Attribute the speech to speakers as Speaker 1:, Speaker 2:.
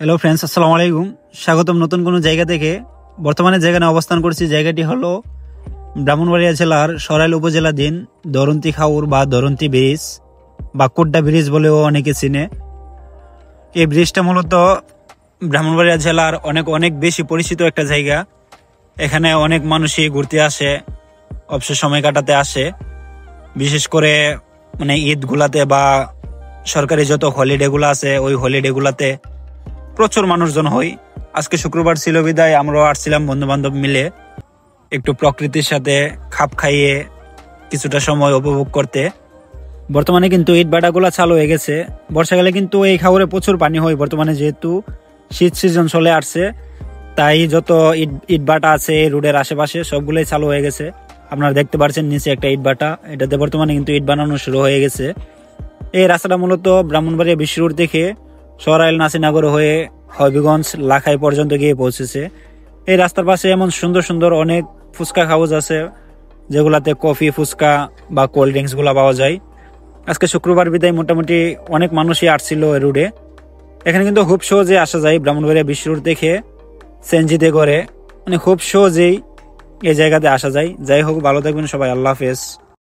Speaker 1: Hello friends, আসসালামু আলাইকুম। স্বাগতম নতুন কোনো জায়গা থেকে। বর্তমানে যেখানে অবস্থান করছি জায়গাটি হলো ব্রাহ্মণবাড়িয়া জেলার সরাইল উপজেলাধীন দরন্তি খাউর বা দরন্তি ব্রিজ বা কোড্ডা ব্রিজ বলেও অনেকে চিনে। এই ব্রিজটা মূলত ব্রাহ্মণবাড়িয়া জেলার অনেক অনেক বেশি পরিচিত একটা জায়গা। এখানে অনেক মানুষই ঘুরতে আসে, অবসর সময় কাটাতে আসে। বিশেষ করে ঈদগুলাতে বা সরকারি যত হলিডেগুলো আছে ওই হলিডেগুলাতে প্রচুর মানুষজন হয়। আজকে শুক্রবার ছিল বিদায় আমরাও আসছিলাম বন্ধু বান্ধব মিলে একটু প্রকৃতির সাথে খাপ খাইয়ে কিছুটা সময় উপভোগ করতে। বর্তমানে কিন্তু ইট ভাটাগুলো চালু হয়ে গেছে। বর্ষাকালে কিন্তু এই খাবারে প্রচুর পানি হয়। বর্তমানে যেহেতু শীত সিজন চলে আসছে তাই যত ইট ভাটা আছে রোডের আশেপাশে সবগুলোই চালু হয়ে গেছে। আপনারা দেখতে পাচ্ছেন নিচে একটা ইট ভাটা, এটাতে বর্তমানে কিন্তু ইট বানানো শুরু হয়ে গেছে। এই রাস্তাটা মূলত ব্রাহ্মণবাড়িয়া বিশ্ব রোড থেকে সরাইল নাসিনগর হয়ে হবিগঞ্জ লাখাই পর্যন্ত গিয়ে পৌঁছেছে। এই রাস্তার পাশে এমন সুন্দর সুন্দর অনেক ফুচকা হাউস আছে যেগুলাতে কফি, ফুচকা বা কোল্ড ড্রিঙ্কস গুলা পাওয়া যায়। আজকে শুক্রবার বিদায় মোটামুটি অনেক মানুষই আসছিল এই রোডে। এখানে কিন্তু খুব সহজে আসা যায় ব্রাহ্মণবাড়িয়া বিশ্ব রোড থেকে সেনজিতে করে, খুব সহজেই এই জায়গাতে আসা যায়। যাই হোক, ভালো থাকবেন সবাই, আল্লাহ হাফেজ।